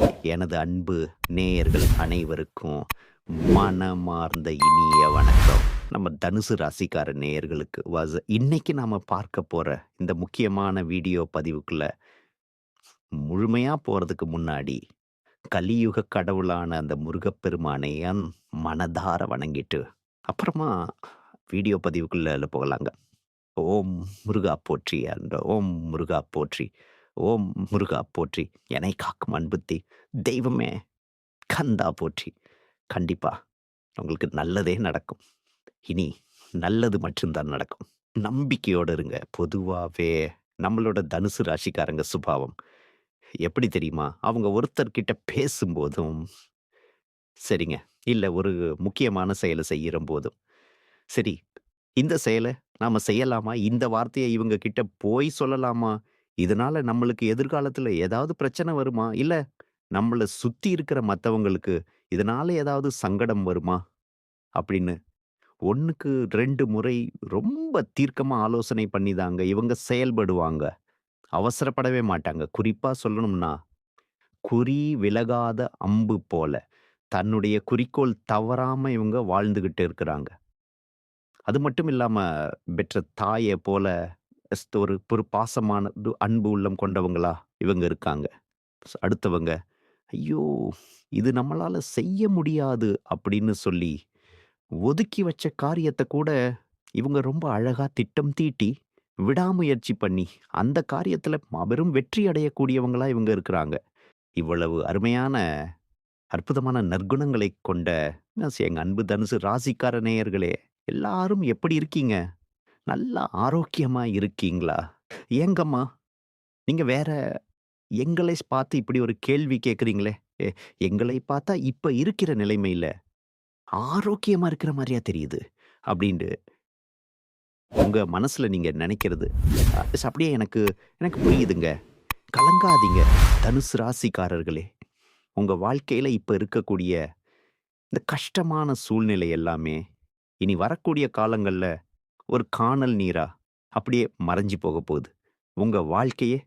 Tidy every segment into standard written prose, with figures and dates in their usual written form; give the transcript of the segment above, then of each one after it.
எனது அன்பு நேயர்கள் அனைவருக்கும் மனமார்ந்த இனிய வணக்கம். நம்ம தனுசு ராசிக்கார நேயர்களுக்கு இன்னைக்கு நாம பார்க்க போற இந்த முக்கியமான வீடியோ பதிவுக்குள்ள முழுமையா போறதுக்கு முன்னாடி கலியுக கடவுளான அந்த முருகப்பெருமானை மனதார வணங்கிட்டு அப்புறமா வீடியோ பதிவுக்குள்ள போகலாங்க. ஓம் முருகா போற்றி என்ற ஓம் முருகா போற்றி, ஓம் முருகா போற்றி, என்னை காக்கும் அன்புத்தி தெய்வமே கந்தா போற்றி. கண்டிப்பா உங்களுக்கு நல்லதே நடக்கும். இனி நல்லது மட்டும்தான் நடக்கும். நம்பிக்கையோட இருங்க. பொதுவாவே நம்மளோட தனுசு ராசிக்காரங்க சுபாவம் எப்படி தெரியுமா? அவங்க ஒருத்தர்கிட்ட பேசும்போதும் சரிங்க, இல்ல ஒரு முக்கியமான செயல செய்யும்போதும் சரி, இந்த செயல நாம செய்யலாமா? இந்த வார்த்தைய இவங்க கிட்ட போய் சொல்லலாமா? இதனால நம்மளுக்கு எதிர்காலத்துல ஏதாவது பிரச்சனை வருமா? இல்ல நம்மள சுத்தி இருக்கிற மத்தவங்களுக்கு இதனால ஏதாவது சங்கடம் வருமா? அப்படின்னு 1க்கு 2 முறை ரொம்ப தீர்க்கமா ஆலோசனை பண்ணி தாங்க இவங்க செயல்படுவாங்க. அவசரப்படவே மாட்டாங்க. குறிப்பா சொல்லணும்னா, குறி விலகாத அம்பு போல தன்னுடைய குறிக்கோள் தவறாம இவங்க வாழ்ந்துகிட்டு இருக்கிறாங்க. அது மட்டும் இல்லாம பெற்ற தாய போல ஒரு பாசமான அன்பு உள்ளம் கொண்டவங்களா இவங்க இருக்காங்க. அடுத்தவங்க, "ஐயோ! இது நம்மளால செய்ய முடியாது" அப்படின்னு சொல்லி ஒதுக்கி வச்ச காரியத்த கூட இவங்க ரொம்ப அழகா திட்டம் தீட்டி, விடாமுயற்சி பண்ணி, அந்த காரியத்துல மாபெரும் வெற்றி அடையக்கூடியவங்களா இவங்க இருக்கிறாங்க. இவ்வளவு அருமையான, அற்புதமான நற்குணங்களைக் கொண்ட எங்க அன்பு தனுசு ராசிக்கார நேயர்களே! எல்லாரும் எப்படி இருக்கீங்க? நல்லா ஆரோக்கியமா இருக்கீங்களா? ஏங்கம்மா, நீங்க வேற எங்களை பார்த்து இப்படி ஒரு கேள்வி கேட்கிறீங்களே? எ எங்களை பார்த்தா இப்ப இருக்கிற நிலைமையில ஆரோக்கியமா இருக்கிற மாரியா தெரியுது. அப்படின்ட்டு உங்க மனசுல நீங்க நெனைக்கிறது அப்படியே எனக்கு எனக்கு புரியுதுங்க. கலங்காதீங்க தனுசு ராசிக்காரர்களே. உங்க வாழ்க்கையில இப்ப இருக்கக்கூடிய இந்த கஷ்டமான சூழ்நிலை எல்லாமே, இனி வரக்கூடிய காலங்கள்ல ஒரு கானல் நீரா அப்படியே மறைஞ்சு போகப் போகுது. உங்க வாழ்க்கையே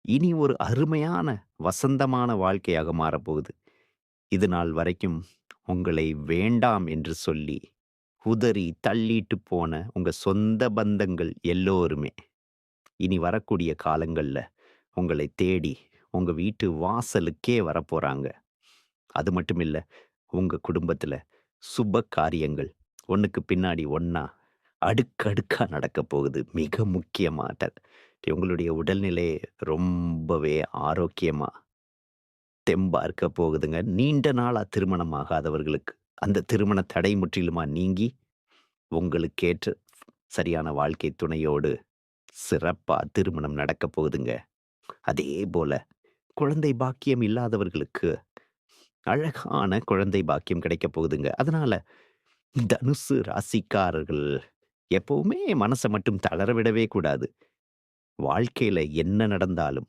இனி ஒரு அருமையான, வசந்தமான வாழ்க்கையாக மாறப்போகுது. இது நாள் வரைக்கும் உங்களை வேண்டாம் என்று சொல்லி, உதறி தள்ளிட்டு போன உங்க சொந்த பந்தங்கள் எல்லோருமே, இனி வரக்கூடிய காலங்கள்ல உங்களை தேடி உங்க வீட்டு வாசலுக்கே வரப்போறாங்க. அது மட்டும் இல்ல, உங்க குடும்பத்துல சுப காரியங்கள் ஒண்ணுக்கு பின்னாடி ஒண்ணா அடுக்கடுக்கா நடக்கப் போகுது. மிக முக்கியமாக உங்களுடைய உடல்நிலை ரொம்பவே ஆரோக்கியமா, தெம்பா இருக்க போகுதுங்க. நீண்ட நாளா திருமணம் ஆகாதவர்களுக்கு, அந்த திருமண தடை முற்றிலுமா நீங்கி, உங்களுக்கேற்ற சரியான வாழ்க்கை துணையோடு சிறப்பா திருமணம் நடக்கப் போகுதுங்க. அதேபோல குழந்தை பாக்கியம் இல்லாதவர்களுக்கு அழகான குழந்தை பாக்கியம் கிடைக்கப் போகுதுங்க. அதனால தனுசு ராசிக்காரர்கள் எப்பவுமே மனச மட்டும் தளர விடவே கூடாது. வாழ்க்கையில என்ன நடந்தாலும்,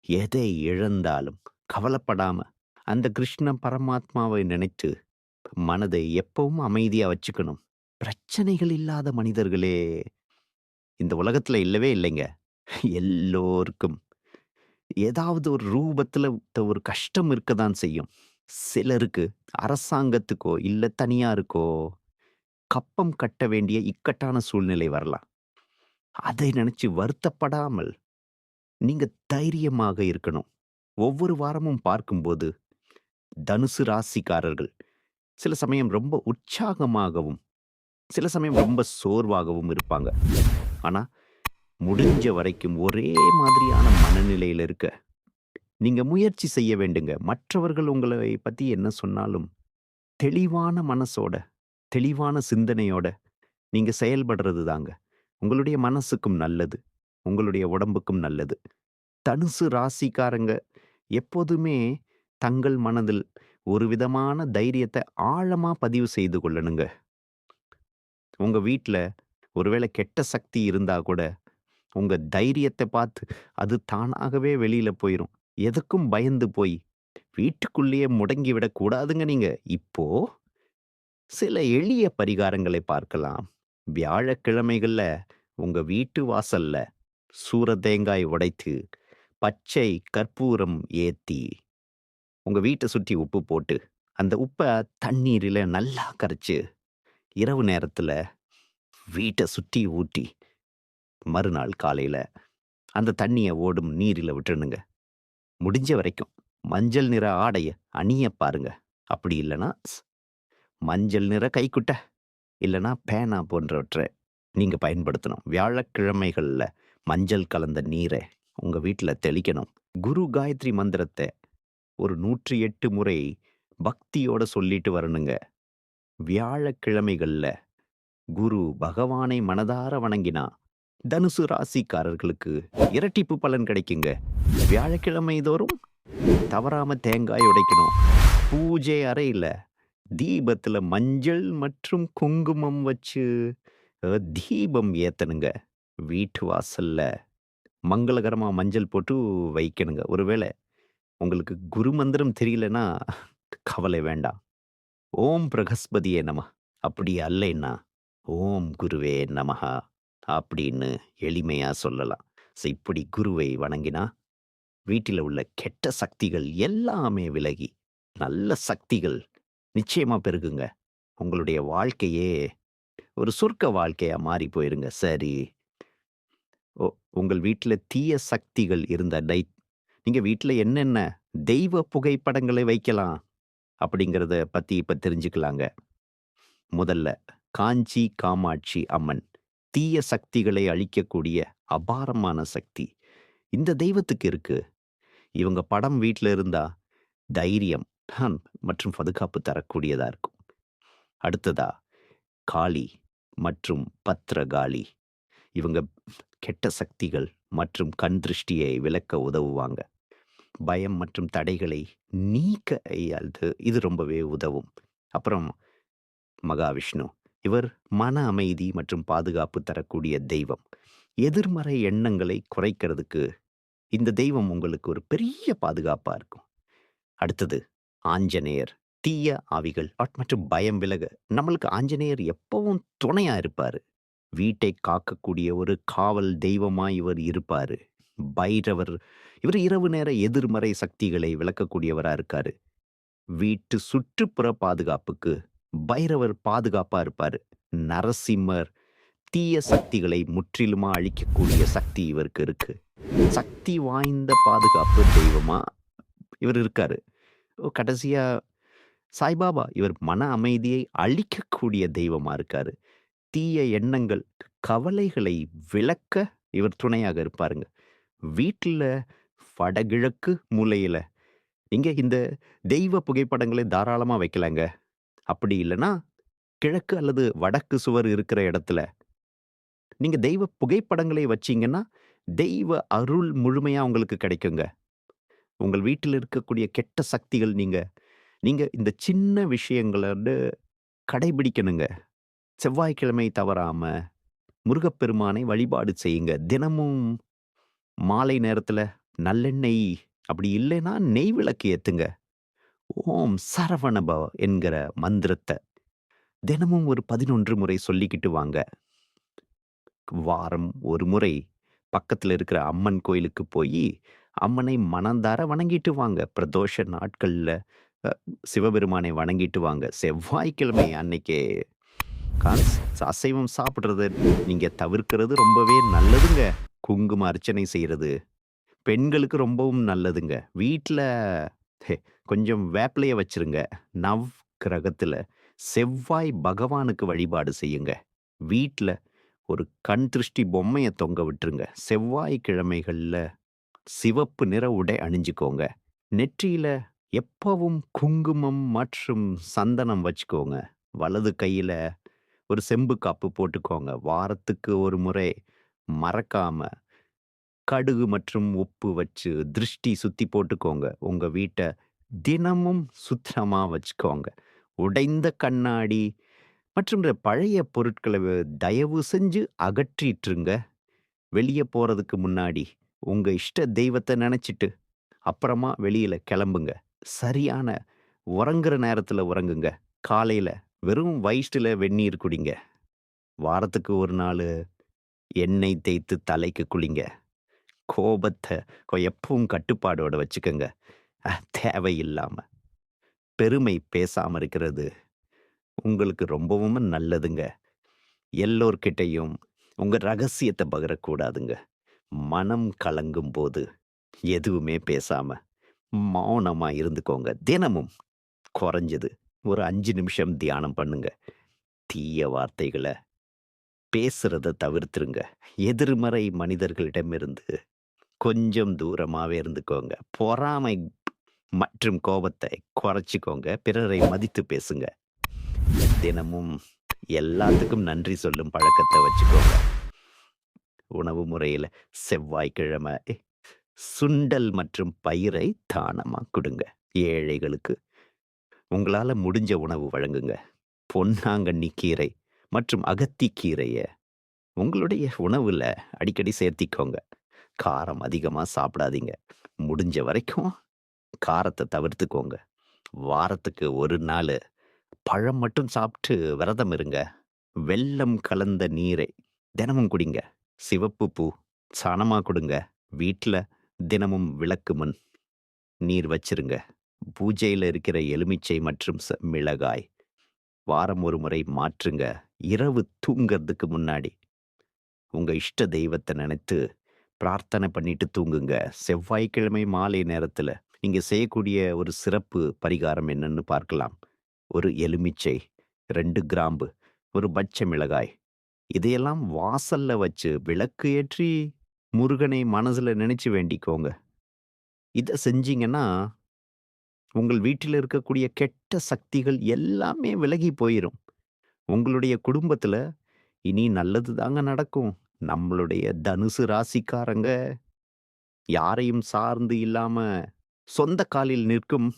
எதை இழந்தாலும் கவலைப்படாம, அந்த கிருஷ்ண பரமாத்மாவை நினைத்து மனதை எப்பவும் அமைதியா வச்சுக்கணும். பிரச்சனைகள் இல்லாத மனிதர்களே இந்த உலகத்துல இல்லவே இல்லைங்க. எல்லோருக்கும் ஏதாவது ஒரு ரூபத்துல ஒரு கஷ்டம் இருக்கத்தான் செய்யும். சிலருக்கு அரசாங்கத்துக்கோ, இல்ல தனியாருக்கோ கப்பம் கட்ட வேண்டிய இக்கட்டான சூழ்நிலை வரலாம். அதை நினைச்சு வருத்தப்படாமல் நீங்க தைரியமாக இருக்கணும். ஒவ்வொரு வாரமும் பார்க்கும்போது, தனுசு ராசிக்காரர்கள் சில சமயம் ரொம்ப உற்சாகமாகவும், சில சமயம் ரொம்ப சோர்வாகவும் இருப்பாங்க. ஆனா, முடிஞ்ச வரைக்கும் ஒரே மாதிரியான மனநிலையில இருக்க, நீங்க முயற்சி செய்ய வேண்டுங்க. மற்றவர்கள் உங்களை பத்தி என்ன சொன்னாலும், தெளிவான மனசோட, தெளிவான சிந்தனையோட நீங்க செயல்படுறது தாங்க. உங்களுடைய மனசுக்கும் நல்லது. உங்களுடைய உடம்புக்கும் நல்லது. தனுசு ராசிக்காரங்க எப்போதுமே தங்கள் மனதில் ஒரு விதமான தைரியத்த ஆழமா பதிவு செய்து கொள்ளணுங்க. உங்க வீட்ல ஒருவேளை கெட்ட சக்தி இருந்தா கூட, உங்க தைரியத்த பார்த்து அது தானாகவே வெளியில போயிரும். எதுக்கும் பயந்து போய் வீட்டுக்குள்ளேயே முடங்கி விடக் கூடாதுங்க நீங்க. இப்போ சில எளிய பரிகாரங்களை பார்க்கலாம். வியாழக்கிழமைகள்ல உங்க வீட்டு வாசல்ல சூர தேங்காய் உடைத்து, பச்சை கற்பூரம் ஏத்தி உங்க வீட்ட சுற்றி உப்பு போட்டு, அந்த உப்ப தண்ணீரில நல்லா கரைச்சு, இரவு நேரத்துல வீட்ட சுற்றி ஊற்றி, மறுநாள் காலையில அந்த தண்ணிய ஓடும் நீரில விட்டுறணுங்க. முடிஞ்ச வரைக்கும் மஞ்சள் நிற ஆடைய அணிய பாருங்க. அப்படி இல்லன்னா, மஞ்சள் நிற கைக்குட்ட, இல்லன்னா பேனா போன்றவற்றை நீங்க பயன்படுத்தணும். வியாழக்கிழமைகள்ல மஞ்சள் கலந்த நீர உங்க வீட்ல தெளிக்கணும். குரு காயத்ரி மந்திரத்த ஒரு 108 முறை பக்தியோட சொல்லிட்டு வரணுங்க. வியாழக்கிழமைகள்ல குரு பகவானை மனதார வணங்கினா, தனுசு ராசிக்காரர்களுக்கு இரட்டிப்பு பலன் கிடைக்குங்க. வியாழக்கிழமை தோறும் தவறாம தேங்காய் உடைக்கணும். பூஜை அறையில தீபத்துல மஞ்சள் மற்றும் குங்குமம் வச்சு தீபம் ஏத்தணுங்க. வீட்டு வாசல்ல மங்களகரமா மஞ்சள் போட்டு வைக்கணுங்க. ஒருவேளை உங்களுக்கு குரு மந்திரம் தெரியலன்னா கவலை வேண்டாம். ஓம் பிரகஸ்பதியே நமः. அப்படி அல்லைன்னா, ஓம் குருவே நமஹ அப்படின்னு எளிமையா சொல்லலாம். இப்படி குருவை வணங்கினா, வீட்டில உள்ள கெட்ட சக்திகள் எல்லாமே விலகி, நல்ல சக்திகள் நிச்சயமா பெருகுங்க. உங்களுடைய வாழ்க்கையே ஒரு சொர்க்க வாழ்க்கையா மாறி போயிருங்க. சரி, ஒ உங்கள் வீட்ல தீய சக்திகள் இருந்தா, நீங்க வீட்ல என்னென்ன தெய்வ புகைப்படங்களை வைக்கலாம் அப்படிங்கிறத பத்தி இப்ப தெரிஞ்சுக்கலாங்க. முதல்ல காஞ்சி காமாட்சி அம்மன். தீய சக்திகளை அழிக்கக்கூடிய அபாரமான சக்தி. இந்த தெய்வத்துக்கு இருக்கு. இவங்க படம் வீட்ல இருந்தா தைரியம் மற்றும் பாதுகாப்பு தரக்கூடியதா இருக்கும். அடுத்ததா காளி மற்றும் பத்ரகாளி. இவங்க கெட்ட சக்திகள் மற்றும் கண் திருஷ்டியை விலக்க உதவுவாங்க. பயம் மற்றும் தடைகளை நீக்க இது ரொம்பவே உதவும். அப்புறம் மகாவிஷ்ணு. இவர் மன அமைதி மற்றும் பாதுகாப்பு தரக்கூடிய தெய்வம். எதிர்மறை எண்ணங்களை குறைக்கிறதுக்கு இந்த தெய்வம் உங்களுக்கு ஒரு பெரிய பாதுகாப்பா இருக்கும். அடுத்தது ஆஞ்சநேயர். தீய ஆவிகள் மற்றும் பயம் விலக நம்மளுக்கு ஆஞ்சநேயர் எப்பவும் துணையா இருப்பாரு. வீட்டை காக்கக்கூடிய ஒரு காவல் தெய்வமா இவர் இருப்பாரு. பைரவர். இவர் இரவு நேர எதிர்மறை சக்திகளை விளக்கக்கூடியவரா இருக்காரு. வீட்டு சுற்றுப்புற பாதுகாப்புக்கு பைரவர் பாதுகாப்பா இருப்பாரு. நரசிம்மர். தீய சக்திகளை முற்றிலுமா அழிக்கக்கூடிய சக்தி இவருக்கு இருக்கு. சக்தி வாய்ந்த பாதுகாப்பு தெய்வமா இவர் இருக்காரு. கடைசியா சாய்பாபா. இவர் மன அமைதியை அழிக்கக்கூடிய தெய்வமா இருக்காரு. தீய எண்ணங்கள், கவலைகளை விலக்க இவர் துணையாக இருப்பாருங்க. வீட்ல வடகிழக்கு மூலையில நீங்க இந்த தெய்வ புகைப்படங்களை தாராளமா வைக்கலாங்க. அப்படி இல்லன்னா, கிழக்கு அல்லது வடக்கு சுவர் இருக்கிற இடத்துல, நீங்க தெய்வ புகைப்படங்களை வச்சீங்கன்னா, தெய்வ அருள் முழுமையா உங்களுக்கு கிடைக்குங்க. உங்கள் வீட்டில இருக்கக்கூடிய கெட்ட சக்திகள் நீங்க நீங்க இந்த சின்ன விஷயங்கள கடைபிடிக்கணுங்க. செவ்வாய்க்கிழமை தவறாம முருகப்பெருமானை வழிபாடு செய்யுங்க. தினமும் மாலை நேரத்துல நல்லெண்ணெய், அப்படி இல்லைன்னா நெய் விளக்கு ஏத்துங்க. ஓம் சரவணபவ என்கிற மந்திரத்த தினமும் ஒரு 11 முறை சொல்லிக்கிட்டு வாங்க. வாரம் ஒரு முறை பக்கத்துல இருக்கிற அம்மன் கோயிலுக்கு போயி, அம்மனை மனதார வணங்கிட்டு வாங்க. பிரதோஷ நாட்கள்ல அ சிவபெருமானை வணங்கிட்டு வாங்க. செவ்வாய்க்கிழமை அன்னைக்கு கான்ஸ் அசைவம் சாப்பிடுறத நீங்க தவிர்க்கிறது ரொம்பவே நல்லதுங்க. குங்கும அர்ச்சனை செய்றது பெண்களுக்கு ரொம்பவும் நல்லதுங்க. வீட்ல கொஞ்சம் வேப்பிலைய வச்சிருங்க. நவ் கிரகத்துல செவ்வாய் பகவானுக்கு வழிபாடு செய்யுங்க. வீட்ல ஒரு கண் திருஷ்டி பொம்மைய தொங்க விட்டுருங்க. செவ்வாய்க்கிழமைகள்ல சிவப்பு நிற உடை அணிஞ்சுக்கோங்க. நெற்றியில எப்பவும் குங்குமம் மற்றும் சந்தனம் வச்சுக்கோங்க. வலது கையில ஒரு செம்பு காப்பு போட்டுக்கோங்க. வாரத்துக்கு ஒரு முறை மறக்காம கடுகு மற்றும் உப்பு வச்சு திருஷ்டி சுத்தி போட்டுக்கோங்க. உங்க வீட்ட தினமும் சுத்தமா வச்சுக்கோங்க. உடைந்த கண்ணாடி மற்றும் இந்த பழைய பொருட்களை தயவு செஞ்சு அகற்றிட்டுருங்க. வெளிய போறதுக்கு முன்னாடி உங்க இஷ்ட தெய்வத்த நினைச்சிட்டு அப்புறமா வெளியில கிளம்புங்க. சரியான உறங்குற நேரத்துல உறங்குங்க. காலையில வெறும் வயிற்றுல வெந்நீர் குடிங்க. வாரத்துக்கு ஒரு நாள் எண்ணெய் தேய்த்து தலைக்கு குளிங்க. கோபத்த எப்பவும் கட்டுப்பாடோட வச்சுக்கங்க. தேவையில்லாம பெருமை பேசாம இருக்கிறது உங்களுக்கு ரொம்பவும் நல்லதுங்க. எல்லோர்கிட்டயும் உங்க ரகசியத்த பகிரக்கூடாதுங்க. மனம் கலங்கும்போது எதுவுமே பேசாம மௌனமா இருந்துக்கோங்க. தினமும் குறைஞ்சது ஒரு 5 நிமிஷம் தியானம் பண்ணுங்க. தீய வார்த்தைகள பேசுறத தவிர்த்துருங்க. எதிர்மறை மனிதர்களிடமிருந்து கொஞ்சம் தூரமாவே இருந்துக்கோங்க. பொறாமை மற்றும் கோபத்தை குறைச்சுக்கோங்க. பிறரை மதித்து பேசுங்க. தினமும் எல்லாத்துக்கும் நன்றி சொல்லும் பழக்கத்த வச்சுக்கோங்க. உணவு முறையில செவ்வாய்க்கிழமை சுண்டல் மற்றும் பயிரை தானமா குடுங்க. ஏழைகளுக்கு உங்களால முடிஞ்ச உணவு வழங்குங்க. பொன்னாங்கண்ணி கீரை மற்றும் அகத்திக்கீரைய உங்களுடைய உணவுல அடிக்கடி சேர்த்திக்கோங்க. காரம் அதிகமா சாப்பிடாதீங்க. முடிஞ்ச வரைக்கும் காரத்த தவிர்த்துக்கோங்க. வாரத்துக்கு 1 நாளு பழம் மட்டும் சாப்பிட்டு விரதம் இருங்க. வெல்லம் கலந்த நீரை தினமும் குடிங்க. சிவப்பு பூ சாணமா குடுங்க. வீட்ல தினமும் விளக்கு முன் நீர் வச்சிருங்க. பூஜையில இருக்கிற எலுமிச்சை மற்றும் மிளகாய் வாரம் ஒரு முறை மாற்றுங்க. இரவு தூங்கறதுக்கு முன்னாடி உங்க இஷ்ட தெய்வத்த நினைத்து பிரார்த்தனை பண்ணிட்டு தூங்குங்க. செவ்வாய்க்கிழமை மாலை நேரத்துல நீங்க செய்யக்கூடிய ஒரு சிறப்பு பரிகாரம் என்னன்னு பார்க்கலாம். ஒரு எலுமிச்சை, 2 கிராம்பு, ஒரு பச்சை மிளகாய் இதையெல்லாம் வாசல்ல வச்சு விளக்கு ஏற்றி முருகனை மனசுல நினைச்சு வேண்டிக்கோங்க. இத செஞ்சீங்கன்னா, உங்கள் வீட்டில இருக்கக்கூடிய கெட்ட சக்திகள் எல்லாமே விலகி போயிரும். உங்களுடைய குடும்பத்துல இனி நல்லது தாங்க நடக்கும். நம்மளுடைய தனுசு ராசிக்காரங்க யாரையும் சார்ந்து இல்லாம சொந்த காலில் நிற்கும்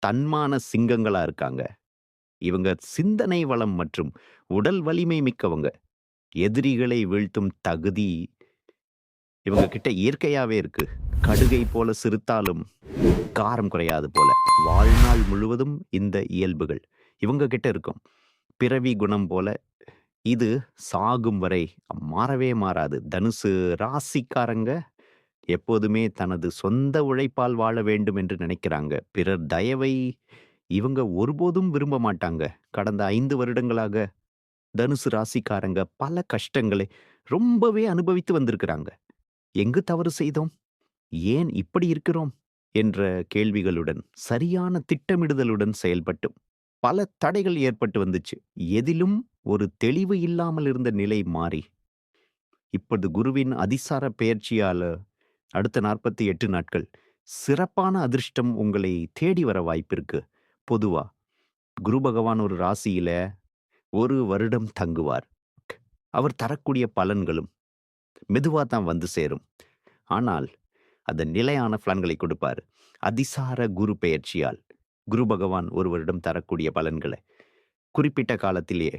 தன்மான சிங்கங்களா இருக்காங்க. இவங்க சிந்தனை வளம் மற்றும் உடல் வலிமை மிக்கவங்க. எதிரிகளை வீழ்த்தும் தகுதி இவங்க கிட்ட இயற்கையாவே இருக்கு. கடுகை போல சிறுத்தாலும் காரம் குறையாது போல. வாழ்நாள் முழுவதும் இந்த இயல்புகள் இவங்க கிட்ட இருக்கும். பிறவி குணம் போல இது சாகும் வரை மாறவே மாறாது. தனுசு ராசிக்காரங்க எப்போதுமே தனது சொந்த உழைப்பால் வாழ வேண்டும் என்று நினைக்கிறாங்க. பிறர் தயவை இவங்க ஒருபோதும் விரும்ப மாட்டாங்க. கடந்த 5 வருடங்களாக தனுசு ராசிக்காரங்க பல கஷ்டங்களை ரொம்பவே அனுபவித்து வந்திருக்கிறாங்க. எங்கு தவறு செய்தோம்? ஏன் இப்படி இருக்கிறோம்? என்ற கேள்விகளுடன் சரியான திட்டமிடுதலுடன் செயல்பட்டும் பல தடைகள் ஏற்பட்டு வந்துச்சு. எதிலும் ஒரு தெளிவு இல்லாமல் இருந்த நிலை மாறி இப்பொழுது குருவின் அதிசார பெயர்ச்சியால அடுத்த 48 நாட்கள் சிறப்பான அதிர்ஷ்டம் உங்களை தேடி வர வாய்ப்பிருக்கு. பொதுவா குரு பகவான் ஒரு ராசியில 1 வருடம் தங்குவார். அவர் தரக்கூடிய பலன்களும் மெதுவா தான் வந்து சேரும். ஆனால் அது நிலையான பலன்களை கொடுப்பார். அதிசார குரு பெயர்ச்சியால் குரு பகவான் 1 வருடம் தரக்கூடிய பலன்களை குறிப்பிட்ட காலத்திலேயே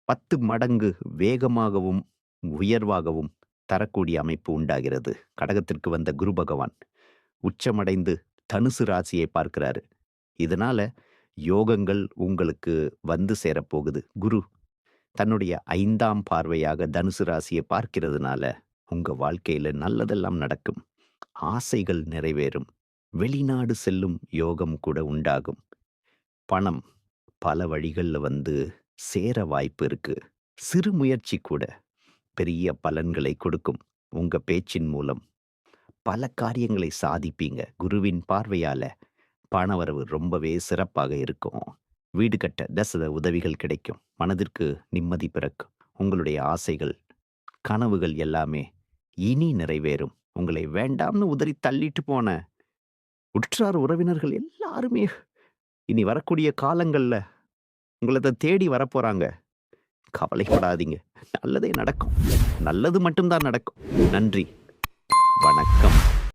10 மடங்கு வேகமாகவும் உயர்வாகவும் தரக்கூடிய அமைப்பு உண்டாகிறது. கடகத்திற்கு வந்த குரு பகவான் உச்சமடைந்து தனுசு ராசியை பார்க்கிறாரு. இதனால யோகங்கள் உங்களுக்கு வந்து சேரப்போகுது. குரு தன்னுடைய 5ஆம் பார்வையாக தனுசு ராசியை பார்க்கிறதுனால உங்க வாழ்க்கையில நல்லதெல்லாம் நடக்கும். ஆசைகள் நிறைவேறும். வெளிநாடு செல்லும் யோகம் கூட உண்டாகும். பணம் பல வழிகள்ல வந்து சேர வாய்ப்பு இருக்கு. சிறு முயற்சி கூட பெரிய பலன்களை கொடுக்கும். உங்க பேச்சின் மூலம் பல காரியங்களை சாதிப்பீங்க. குருவின் பார்வையால பணவரவு ரொம்பவே சிறப்பாக இருக்கும். வீடு கட்ட தசத உதவிகள் கிடைக்கும். மனதிற்கு நிம்மதி பிறக்கும். உங்களுடைய ஆசைகள் கனவுகள் எல்லாமே இனி நிறைவேறும். உங்களை வேண்டாம்னு உதறி தள்ளிட்டு போன உற்றார் உறவினர்கள் எல்லாருமே இனி வரக்கூடிய காலங்கள்ல உங்களை தேடி வரப்போறாங்க. கவலைப்படாதீங்க. நல்லதே நடக்கும். நல்லது மட்டும்தான் நடக்கும். நன்றி. வணக்கம்.